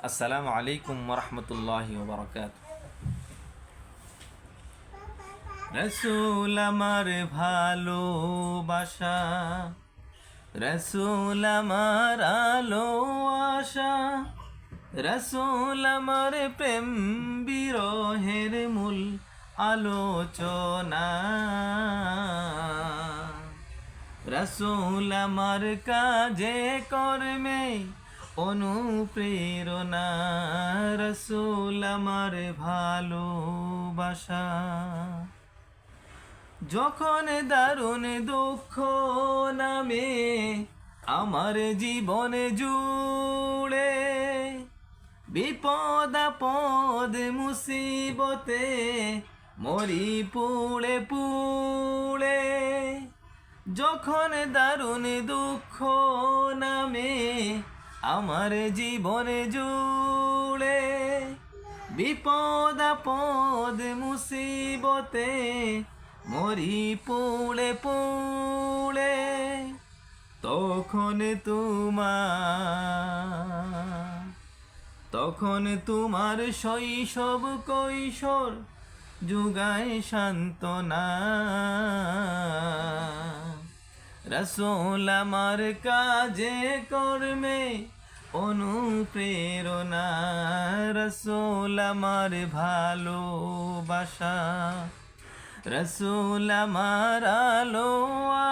আসসালামু আলাইকুম ওরহমতুল্লাহি ওবারাকাতুহু। রসুল আমার ভালোবাসা, রসুল আমার আলো আশা, রসুল আমার প্রেম বিরহের মূল আলোচনা। রসুল আমার কাজে কর্মে অনুপ্রেরণা, রসুল আমার ভালোবাসা। যখন দারুণ দুঃখ নামে আমার জীবনে জুড়ে, বিপদ আপদ মুসিবতে মরি পুড়ে পুড়ে। যখন দারুণ দুঃখ নামে আমার জীবনে জুড়ে, বিপদ আপদ মুসিবতে মরি পুড়ে পুড়ে। তখন তোমার শৈশব কৈশোর যুগায় সান্ত্বনা। রসুল আমার কাজে কর্মে অনুপ্রেরণা, রসুল আমার ভালোবাসা, রসুল আমার আলো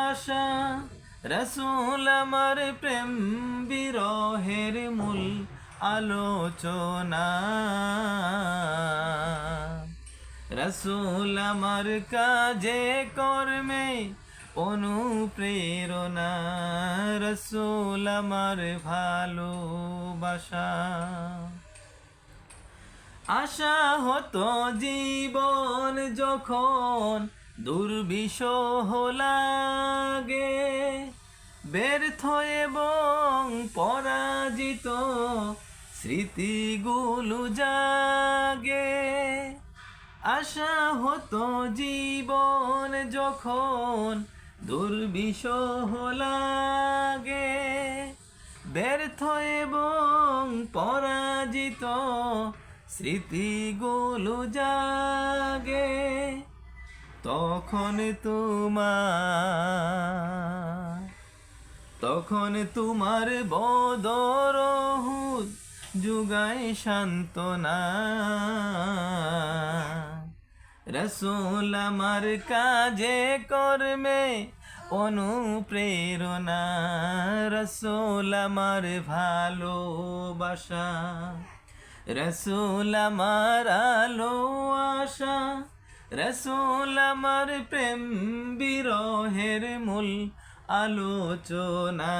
আশা, রসুল আমার প্রেম বিরহের মূল আলোচনা। রসুল আমার কাজে কর্মে অনুপ্রেরণা, রসুল আমার ভালোবাসা। আশা হতো জীবন যখন দুর্বিষহ লাগে, ব্যর্থ এবং পরাজিত স্মৃতিগুলো জাগে। আশা হতো জীবন যখন দুর্বিষহ লাগে, ব্যর্থ এবং পরাজিত স্মৃতিগুলো জাগে। তখন তোমার বদর উহুদ যুগায় সান্ত্বনা। রসুল আমার কাজে কর্মে অনুপ্রেরণা, রসুল আমার ভালোবাসা, রসুল আমার আলো আশা, রসুল আমার প্রেম বিরহের মূল আলোচনা।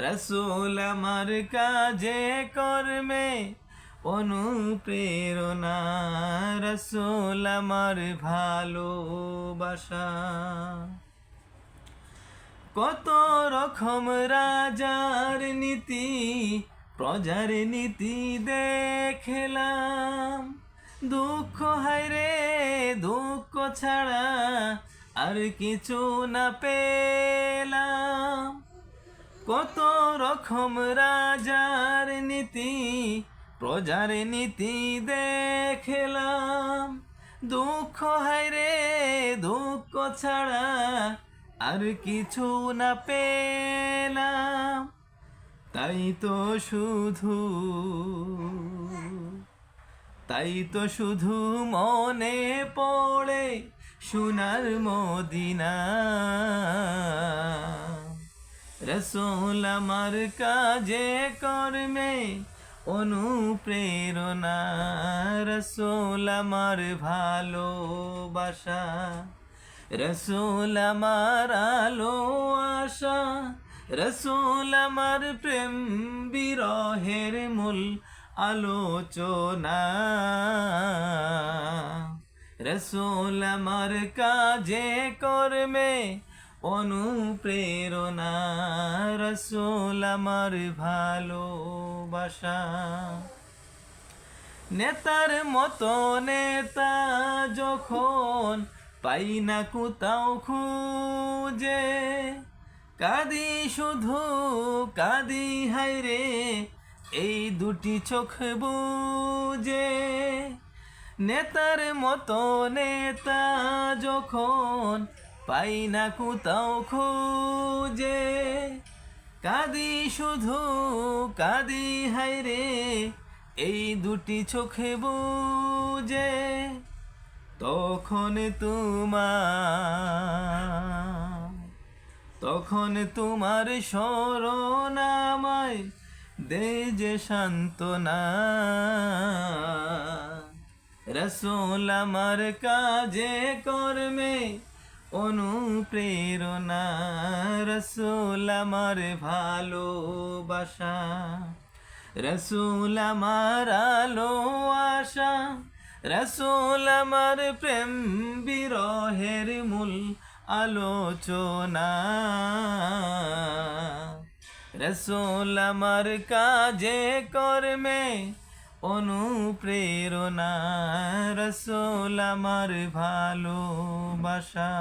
রসুল আমার কাজে কর্মে অনুপ্রেরণা, রসুল আমার ভালোবাসা। কত রকম রাজার নীতি প্রজার নীতি দেখলাম, দুঃখ হায়রে দুঃখ ছাড়া আর কিছু না পেলাম। কত রকম রাজার নীতি প্রজার নীতি দেখলাম, দুঃখ হায়রে দুঃখ ছাড়া আর কিছু না পেলাম। তাই তো শুধু মনে পড়ে সোনার মদিনা। রসুল আমার কাজে কর্মে অনুপ্রেরণা, রসুল আমার ভালোবাসা, রসুল আমার আলো আশা, রসুল আমার প্রেম বিরহের মূল আলোচনা। রসুল আমার কাজে কর্মে অনুপ্রেরণা, রসুল আমার ভালোবাসা। নেতার মতো নেতা যখন পাই না কোথাও খুঁজে, কাঁদি শুধু কাঁদি হায়রে এই দুটি চোখ বুজে, নেতার মতো নেতা যখন পাই না কোথাও খুঁজে। কাঁদি শুধু কাঁদি হায়রে এই দুটি চোখে বুজে, তখন তোমার স্মরণ আমায় দে যে সান্ত্বনা। রাসূল আমার কাজে কর্মে অনুপ্রেরণা, রাসূল আমার ভালোবাসা, রাসূল আমার আলো আশা, রাসূল আমার প্রেম বিরহের মূল আলোচনা। রাসূল আমার কাজে কর্মে অনুপ্রেরণা, রাসূল আমার ভালোবাসা।